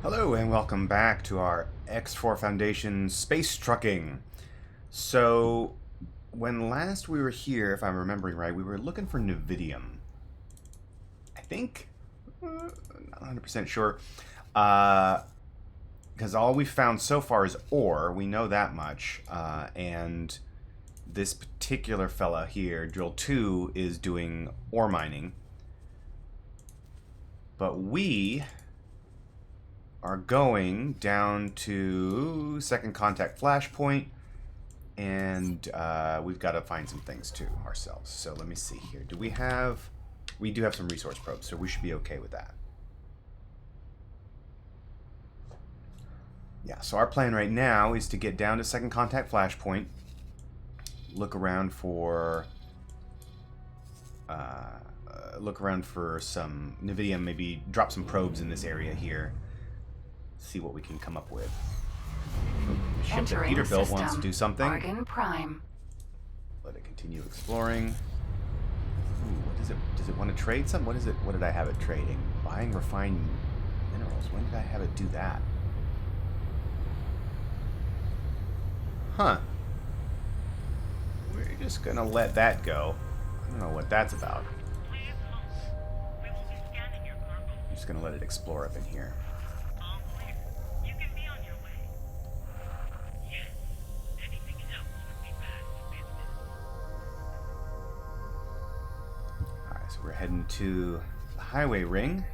Hello and welcome back to our X4 Foundation space trucking. So, when last we were here, if I'm remembering right, we were looking for nividium. I think? Not 100% sure. Because all we've found so far is ore. We know that much. And this particular fella here, Drill 2, is doing ore mining. But we are going down to second contact Flashpoint, and we've got to find some things too ourselves. So let me see here. Do we have... We do have some resource probes, so we should be okay with that. Yeah, so our plan right now is to get down to second contact Flashpoint, look around for some nividium, maybe drop some probes in this area here. See what we can come up with. The ship that Peter built wants to do something. Argon Prime. Let it continue exploring. Ooh, what is it? Does it want to trade some? What is it? What did I have it trading? Buying refined minerals. When did I have it do that? Huh. We're just gonna let that go. I don't know what that's about. I'm just gonna let it explore up in here. We're heading to the highway ring.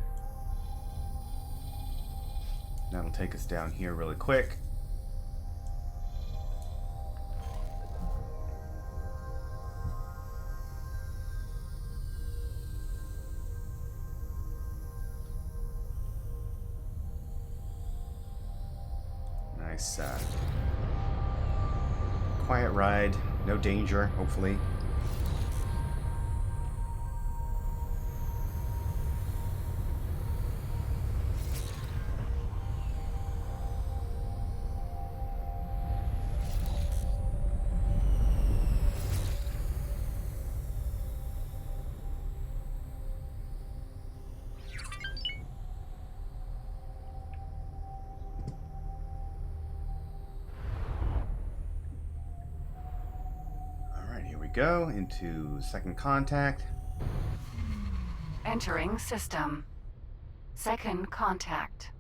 That'll take us down here really quick. Nice, quiet ride. No danger, hopefully. Go into second contact. Entering system. Second contact.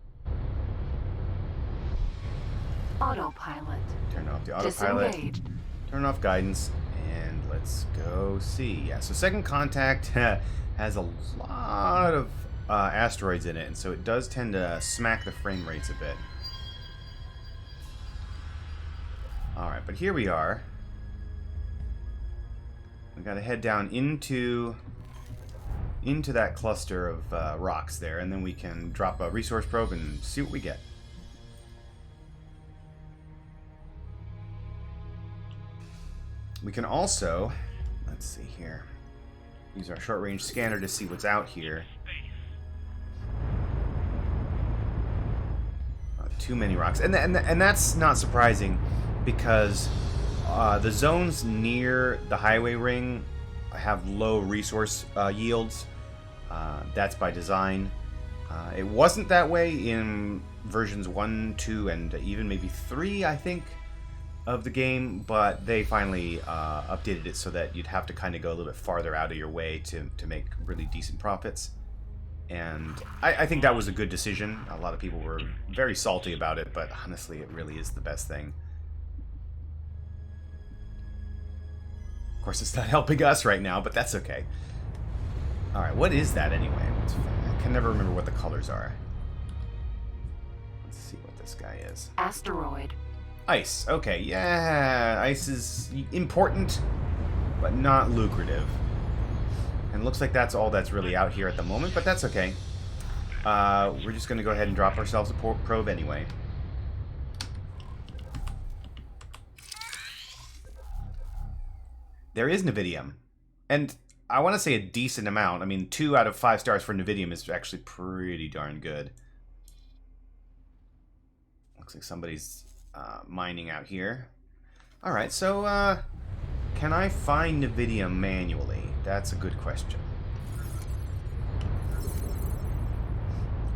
Autopilot. Turn off the autopilot. Disengage. Turn off guidance, and let's go see. Yeah, so second contact has a lot of asteroids in it, and so it does tend to smack the frame rates a bit. Alright, but here we are. We gotta head down into that cluster of rocks there, and then we can drop a resource probe and see what we get. We can also, let's see here, use our short-range scanner to see what's out here. Too many rocks, and that's not surprising because the zones near the highway ring have low resource yields. That's by design. It wasn't that way in versions 1, 2, and even maybe 3, I think, of the game, but they finally updated it so that you'd have to kind of go a little bit farther out of your way to make really decent profits. And I think that was a good decision. A lot of people were very salty about it, but honestly, it really is the best thing. Of course, it's not helping us right now, but that's okay. Alright, what is that anyway? I can never remember what the colors are. Let's see what this guy is. Asteroid. Ice. Okay, yeah. Ice is important, but not lucrative. And looks like that's all that's really out here at the moment, but that's okay. We're just going to go ahead and drop ourselves a probe anyway. There is nividium. And I want to say a decent amount. I mean, 2 out of 5 stars for nividium is actually pretty darn good. Looks like somebody's mining out here. Alright, so can I find nividium manually? That's a good question.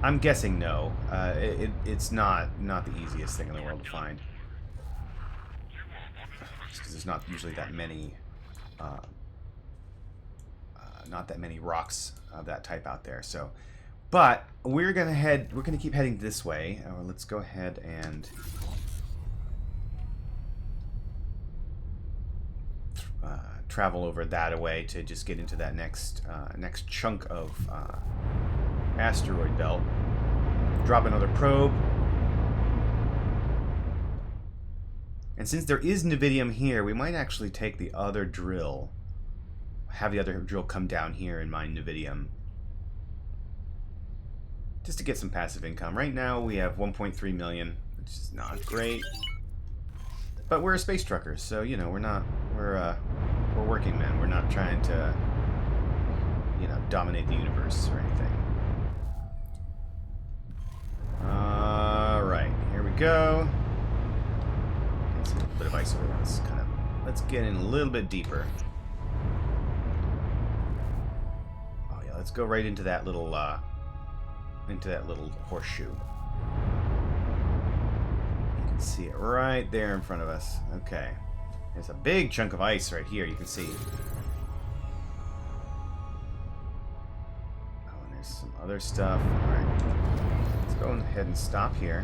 I'm guessing no. It's not the easiest thing in the world to find. Just because there's not usually that many, not that many rocks of that type out there. So, but we're gonna keep heading this way. Let's go ahead and travel over that away to just get into that next chunk of asteroid belt. Drop another probe. And since there is nividium here, we might actually take the other drill. Have the other drill come down here and mine nividium. Just to get some passive income. Right now we have 1.3 million, which is not great. But we're a space trucker, so you know, we're working men. We're not trying to, you know, dominate the universe or anything. Alright, here we go. Get a little bit of ice over there. Let's get in a little bit deeper. Oh yeah, let's go right into that little horseshoe. You can see it right there in front of us. Okay. There's a big chunk of ice right here, you can see. Oh, and there's some other stuff. Alright. Let's go ahead and stop here.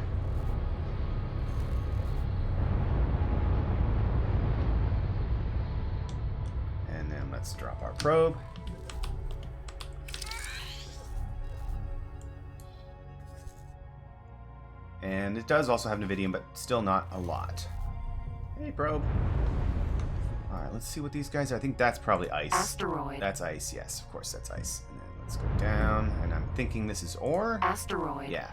And then let's drop our probe. And it does also have nividium, but still not a lot. Hey, probe. Alright, let's see what these guys are. I think that's probably ice. Asteroid. That's ice, yes. Of course, that's ice. And then let's go down. And I'm thinking this is ore. Asteroid. Yeah.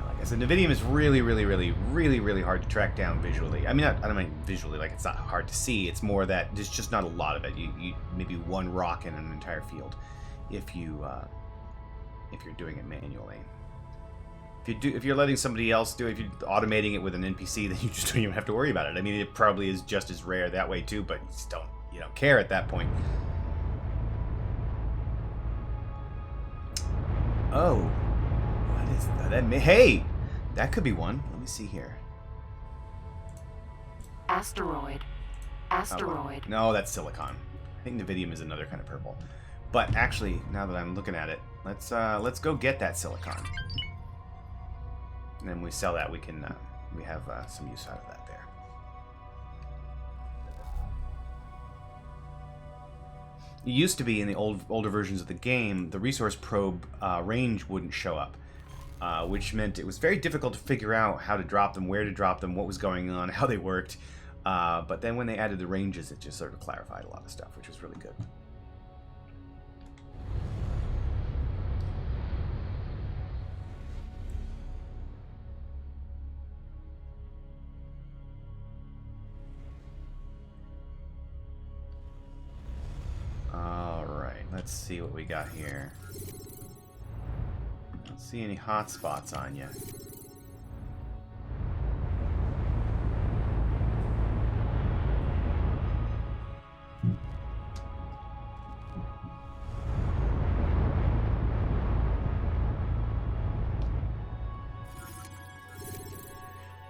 Like I said, nividium is really, really, really, really, really hard to track down visually. I mean, I don't mean visually, like it's not hard to see. It's more that there's just not a lot of it. You maybe one rock in an entire field if you're doing it manually. If you're letting somebody else do it, if you're automating it with an NPC, then you just don't even have to worry about it. I mean, it probably is just as rare that way too, but you just don't care at that point. Oh, what is that? Hey, that could be one. Let me see here. Asteroid. Asteroid. No, that's silicon. I think nividium is another kind of purple. But actually, now that I'm looking at it, let's go get that silicon. And then when we sell that, we have some use out of that there. It used to be in the older versions of the game, the resource probe range wouldn't show up, which meant it was very difficult to figure out how to drop them, where to drop them, what was going on, how they worked. But then when they added the ranges, it just sort of clarified a lot of stuff, which was really good. Let's see what we got here. Don't see any hot spots on you.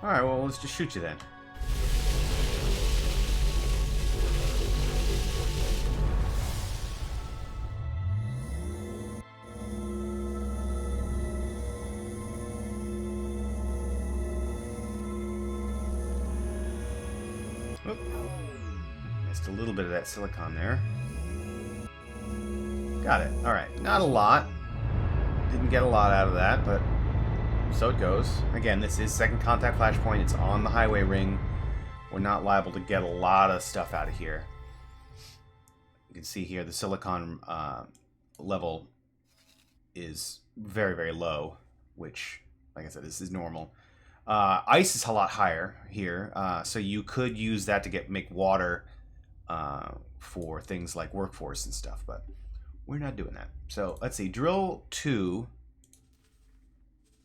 Alright, well, let's just shoot you then. Missed a little bit of that silicon there. Got it. Alright, not a lot. Didn't get a lot out of that, but so it goes. Again, this is second contact Flashpoint. It's on the highway ring. We're not liable to get a lot of stuff out of here. You can see here the silicon level is very, very low, which, like I said, this is normal. Ice is a lot higher here, so you could use that to make water for things like workforce and stuff, but we're not doing that. So let's see, drill 2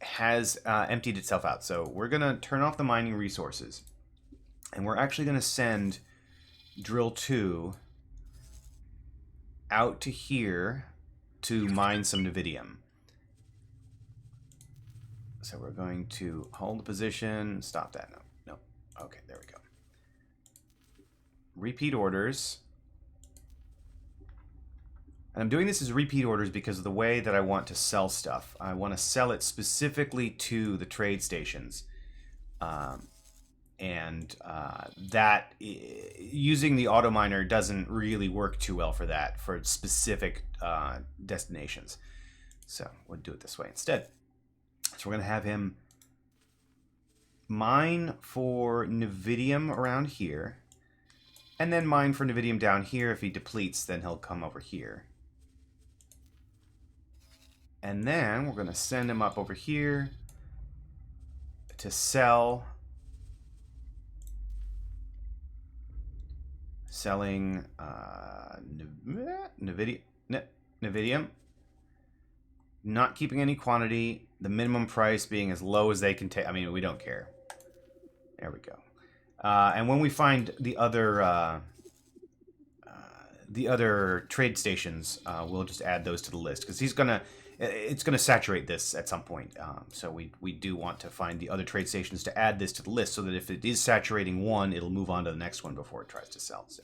has emptied itself out, so we're gonna turn off the mining resources, and we're actually gonna send drill 2 out to here to mine some nividium. So we're going to hold the position. Stop that. No. No. Okay, there we go. Repeat orders. And I'm doing this as repeat orders because of the way that I want to sell stuff. I want to sell it specifically to the trade stations. That using the auto miner doesn't really work too well for that, for specific destinations. So we'll do it this way instead. So we're going to have him mine for nividium around here, and then mine for nividium down here. If he depletes, then he'll come over here. And then we're going to send him up over here to sell. Selling nividium. Not keeping any quantity. The minimum price being as low as they can take. I mean, we don't care. There we go. And when we find the other trade stations, we'll just add those to the list because it's gonna saturate this at some point. So we do want to find the other trade stations to add this to the list so that if it is saturating one, it'll move on to the next one before it tries to sell. So.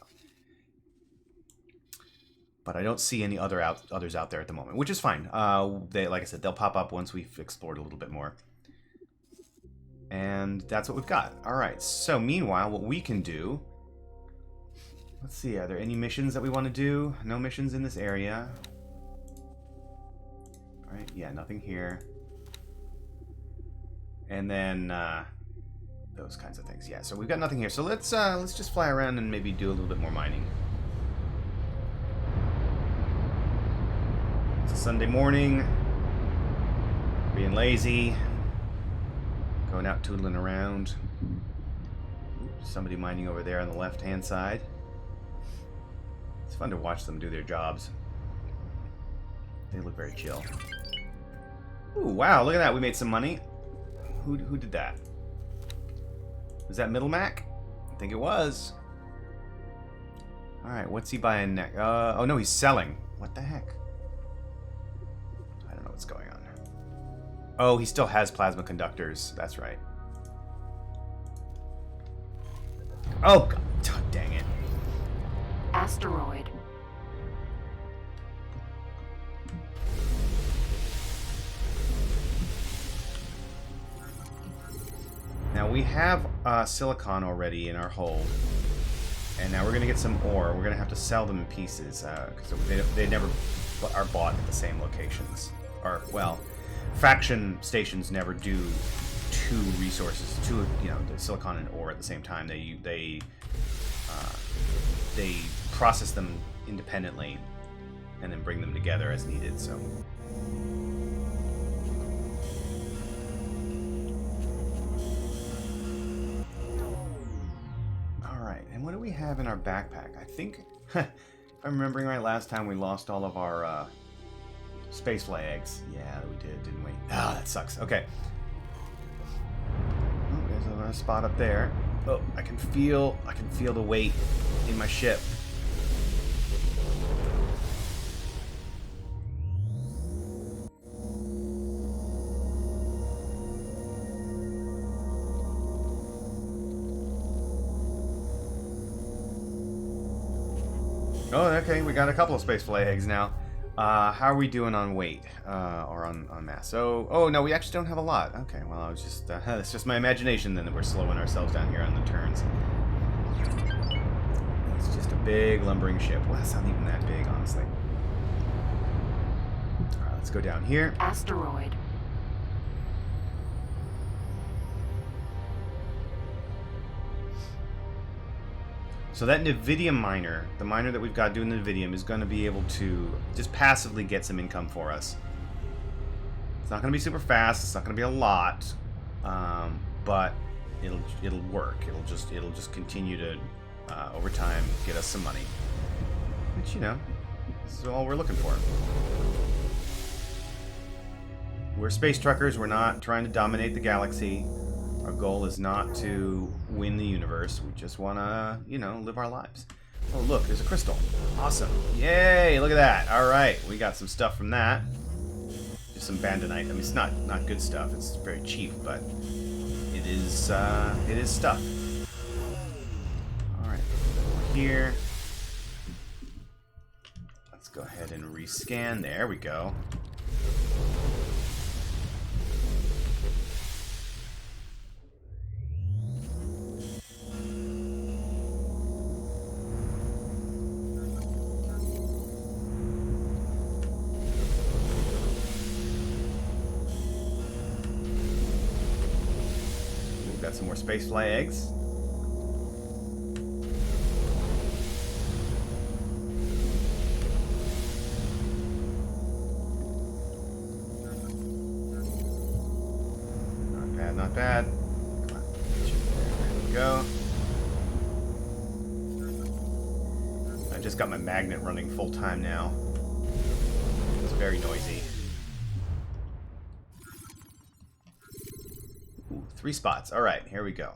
But I don't see any others out there at the moment, which is fine. Like I said, they'll pop up once we've explored a little bit more. And that's what we've got. All right, so meanwhile, what we can do... Let's see, are there any missions that we want to do? No missions in this area. All right, yeah, nothing here. And then those kinds of things. Yeah, so we've got nothing here. So let's just fly around and maybe do a little bit more mining. It's a Sunday morning. Being lazy. Going out tootling around. Somebody mining over there on the left-hand side. It's fun to watch them do their jobs. They look very chill. Ooh, wow, look at that. We made some money. Who did that? Was that Middle Mac? I think it was. Alright, what's he buying next? Oh no, he's selling. What the heck? I don't know what's going on. Oh, he still has plasma conductors. That's right. Oh, God. Oh, dang it. Asteroid. Now we have silicon already in our hold, and now we're going to get some ore. We're going to have to sell them in pieces because they never are bought at the same locations. Or, well, faction stations never do two resources, the silicon and ore at the same time. They process them independently and then bring them together as needed. So. And what do we have in our backpack? I think, if I'm remembering right, last time we lost all of our space flags. Yeah, we did, didn't we? Ah, that sucks. Okay. Oh, there's another spot up there. Oh, I can feel the weight in my ship. Oh, okay, we got a couple of space flags now. How are we doing on weight or on mass? So, oh no, we actually don't have a lot. Okay, well, I was just it's just my imagination then that we're slowing ourselves down here on the turns. It's just a big lumbering ship. Well, that's not even that big, honestly. All right, let's go down here. Asteroid. So that nividium miner, the miner that we've got doing the nividium, is going to be able to just passively get some income for us. It's not going to be super fast. It's not going to be a lot, but it'll work. It'll just continue to over time get us some money. Which, this is all we're looking for. We're space truckers. We're not trying to dominate the galaxy. Our goal is not to win the universe. We just want to, live our lives. Oh, look, there's a crystal. Awesome. Yay, look at that. All right, we got some stuff from that. Just some bandonite. I mean, it's not good stuff. It's very cheap, but it is stuff. All right, over here. Let's go ahead and rescan. There we go. Got some more spacefly eggs. Not bad, not bad. Come on. There we go. I just got my magnet running full time now. It's very noisy. 3 spots. All right, here we go.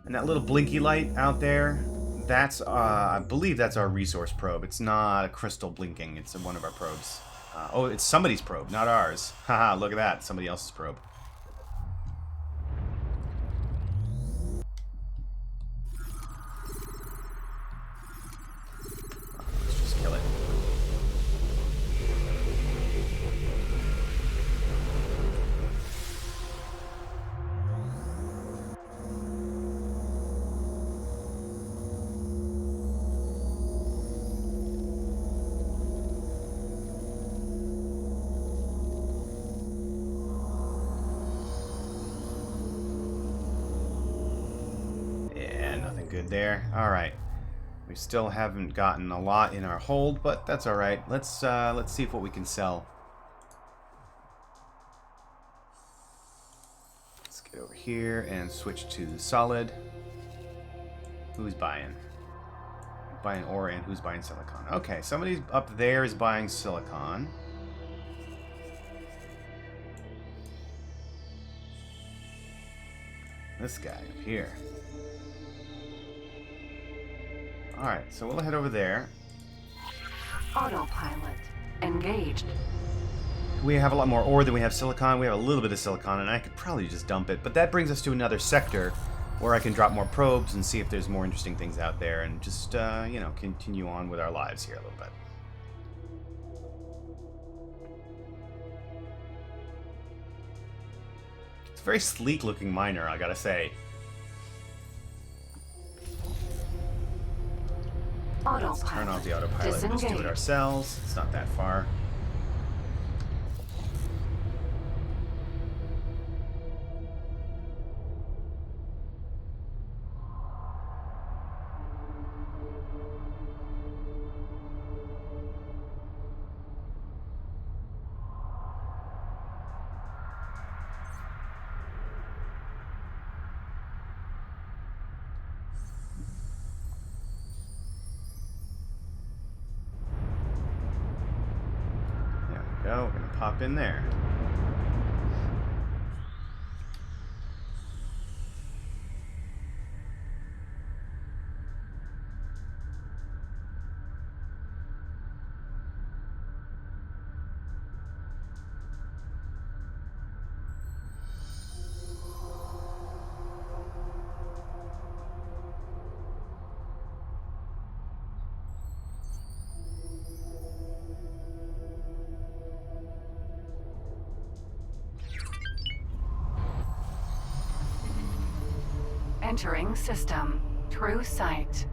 And that little blinky light out there, that's, I believe that's our resource probe. It's not a crystal blinking. It's one of our probes. Oh, it's somebody's probe, not ours. Haha, look at that. Somebody else's probe. Good there. All right. We still haven't gotten a lot in our hold, but that's all right. Let's see if what we can sell. Let's get over here and switch to the solid. Who's buying? Buying ore and who's buying silicon? Okay, somebody up there is buying silicon. This guy up here. Alright, so we'll head over there. Autopilot engaged. We have a lot more ore than we have silicon. We have a little bit of silicon, and I could probably just dump it. But that brings us to another sector where I can drop more probes and see if there's more interesting things out there and just, you know, continue on with our lives here a little bit. It's a very sleek-looking miner, I gotta say. Let's turn off the autopilot and just do it ourselves. It's not that far. We're gonna pop in there. Entering system. True sight.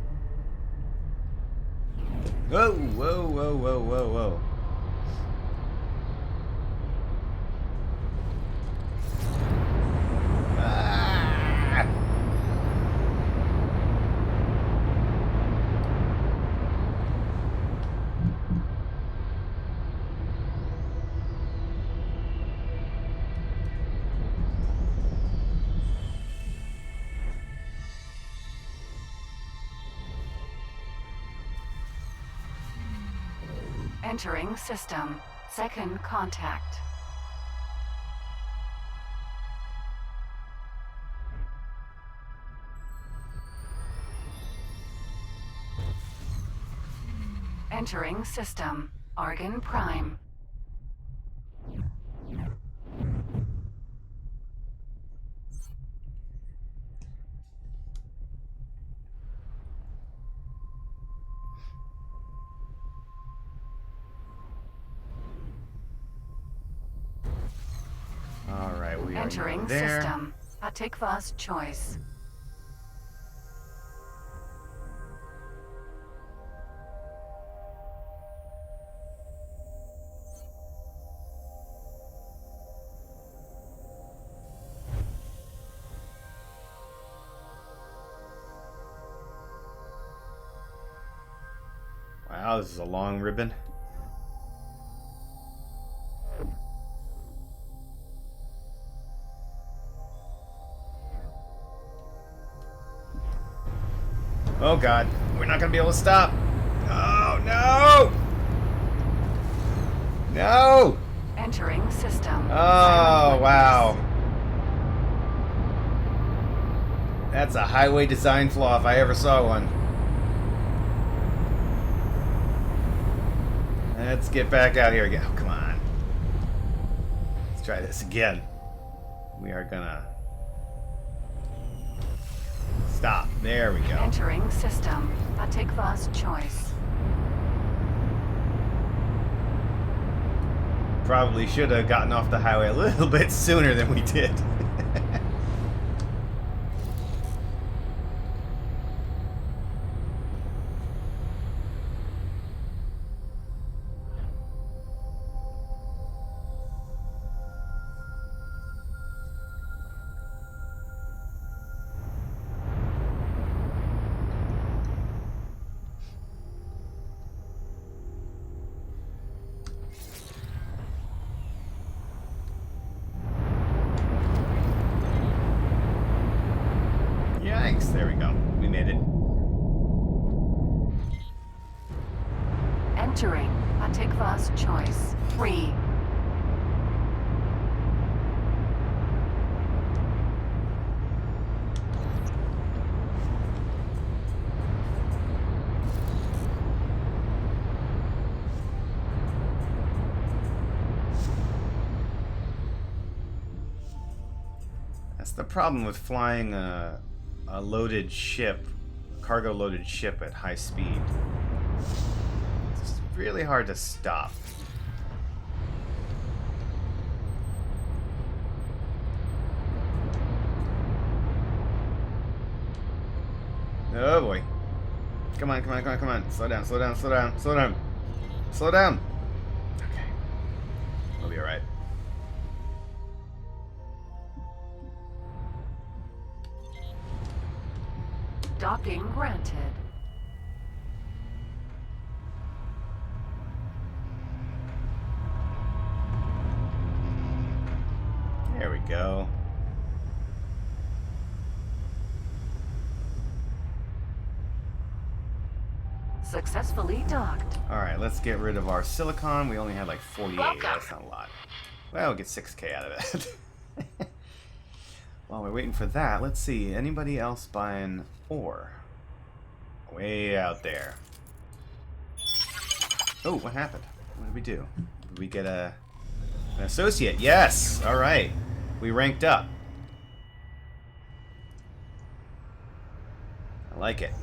Whoa, whoa, whoa, whoa, whoa, whoa. Ah! Entering system. Second contact. Entering system. Argon Prime. Alright, we are Entering there. system. Atikva's choice. Wow, this is a long ribbon. Oh god, we're not gonna be able to stop. Oh no! No! Entering system. Oh wow. That's a highway design flaw if I ever saw one. Let's get back out here again. Oh, come on. Let's try this again. We are gonna stop. There we go. Entering system. Atikva's choice. Probably should have gotten off the highway a little bit sooner than we did. Yikes, there we go. We made it. Entering Atikva's choice. 3. That's the problem with flying a loaded ship, cargo loaded ship at high speed. It's really hard to stop. Oh boy. Come on, come on, come on, come on. Slow down, slow down, slow down, slow down. Slow down. Okay. We'll be alright. Docking granted. There we go. Successfully docked. Alright, let's get rid of our silicon. We only had like 48. That's not a lot. Well, we'll get 6K out of that. While we're waiting for that, let's see. Anybody else buying ore? Way out there. Oh, what happened? What did we do? Did we get an associate? Yes! Alright. We ranked up. I like it.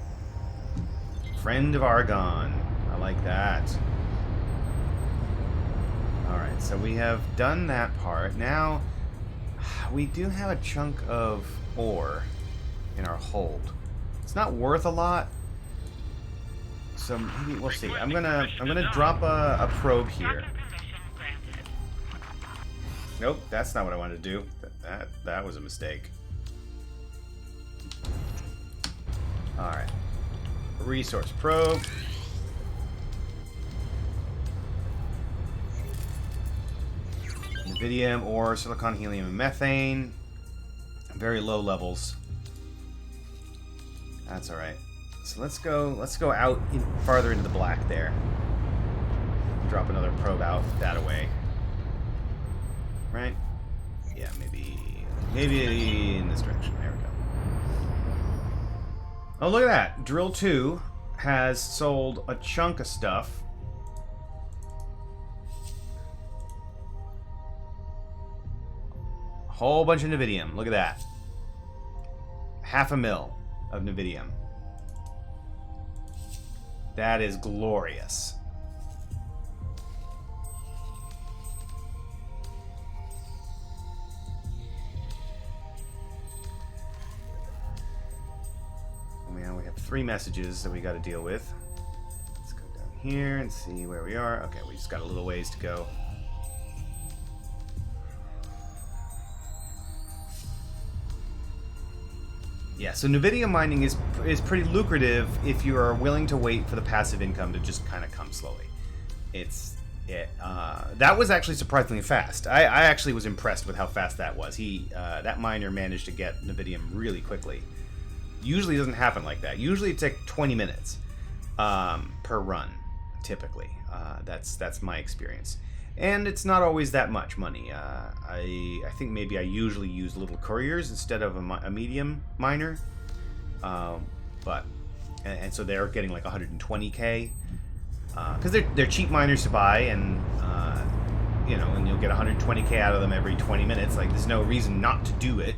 Friend of Argon. I like that. Alright, so we have done that part. Now, we do have a chunk of ore in our hold. It's not worth a lot, so maybe we'll see. I'm gonna drop a probe here. Nope, that's not what I wanted to do. That was a mistake. All right, resource probe. Nividium, ore, silicon, helium, and methane. Very low levels. That's all right. So let's go out farther into the black there. drop another probe out that way. Right? Yeah, maybe in this direction. There we go. Oh, look at that. Drill 2 has sold a chunk of stuff. A whole bunch of nividium. Look at that. 500,000 of nividium. That is glorious. Now we have 3 messages that we got to deal with. Let's go down here and see where we are. Okay, we just got a little ways to go. Yeah, so nividium mining is pretty lucrative if you are willing to wait for the passive income to just kind of come slowly. That was actually surprisingly fast. I actually was impressed with how fast that was. That miner managed to get nividium really quickly. Usually it doesn't happen like that. Usually it takes 20 minutes per run, typically. That's my experience. And it's not always that much money. I think maybe I usually use little couriers instead of a medium miner. And so they're getting like 120k. Because they're cheap miners to buy, and and you'll get 120k out of them every 20 minutes. Like, there's no reason not to do it.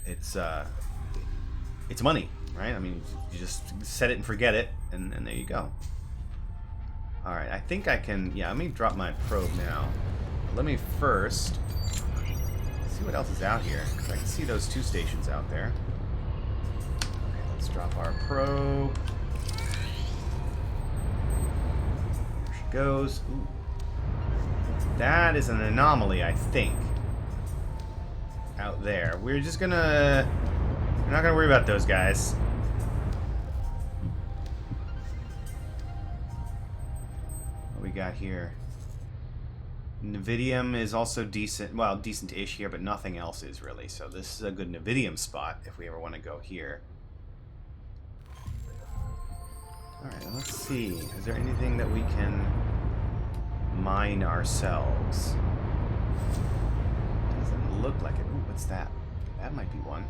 It's money, right? I mean, you just set it and forget it, and there you go. All right, I think I can. Yeah, let me drop my probe now. Let me first see what else is out here, because I can see those 2 stations out there. Okay, let's drop our probe. There she goes. Ooh. That is an anomaly, I think. Out there. We're not gonna worry about those guys. What we got here? Nividium is also decent. Well, decent-ish here, but nothing else is really. So this is a good nividium spot if we ever want to go here. Alright, let's see. Is there anything that we can mine ourselves? Doesn't look like it. Ooh, what's that? That might be one.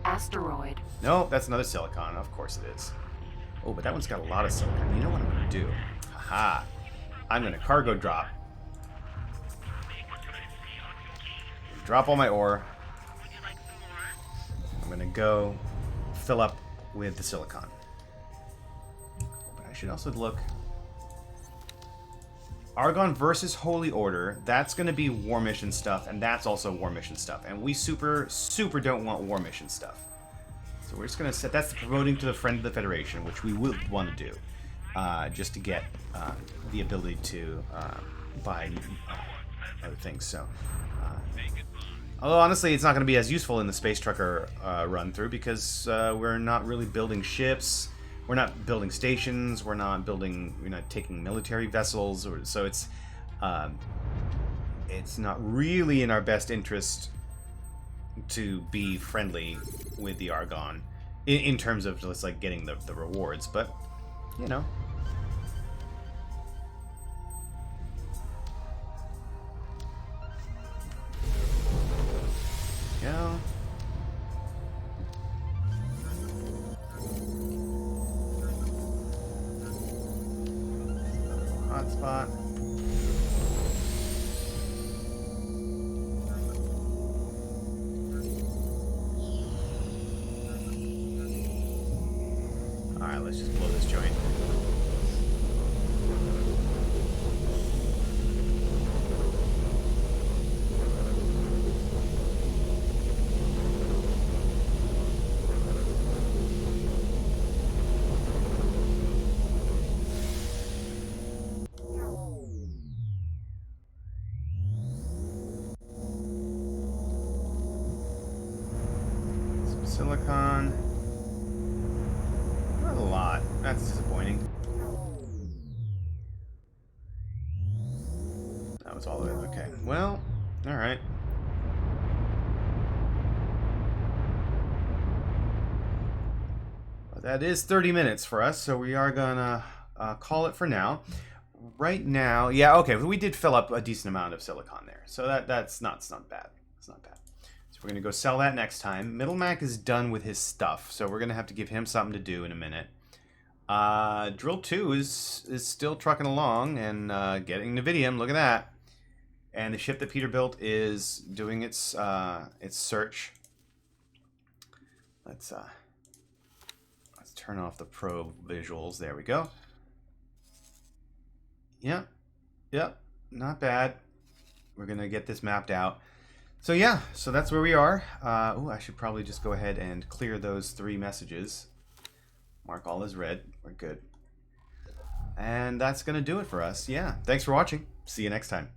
Asteroid. No, that's another silicon. Of course it is. Oh, but that one's got a lot of silicon. You know what I'm going to do? Haha. I'm going to cargo drop. Drop all my ore. I'm going to go fill up with the silicon. But I should also look. Argon versus Holy Order. That's going to be war mission stuff, and that's also war mission stuff. And we super don't want war mission stuff. So we're just going to set. That's the promoting to the Friend of the Federation, which we would want to do. Just to get the ability to buy other things. So, although honestly, it's not going to be as useful in the space trucker run through, because we're not really building ships, we're not building stations, we're not taking military vessels, so it's not really in our best interest to be friendly with the Argon in terms of just like getting the rewards, but you know. Go. Hotspot. Alright, let's just blow this joint. Silicon. Not a lot. That's disappointing. That was all of it. Okay. Well, alright. Well, that is 30 minutes for us, so we are gonna call it for now. Right now, yeah, okay, we did fill up a decent amount of silicon there, so that's not bad. It's not bad. So we're gonna go sell that next time. Middle Mac is done with his stuff, so we're gonna have to give him something to do in a minute. Drill 2 is still trucking along and getting nividium. Look at that. And the ship that Peter built is doing its search. Let's turn off the probe visuals. There we go. Yep, not bad. We're gonna get this mapped out. So yeah, so that's where we are. Oh, I should probably just go ahead and clear those 3 messages. Mark all as red. We're good. And that's gonna do it for us. Yeah, thanks for watching. See you next time.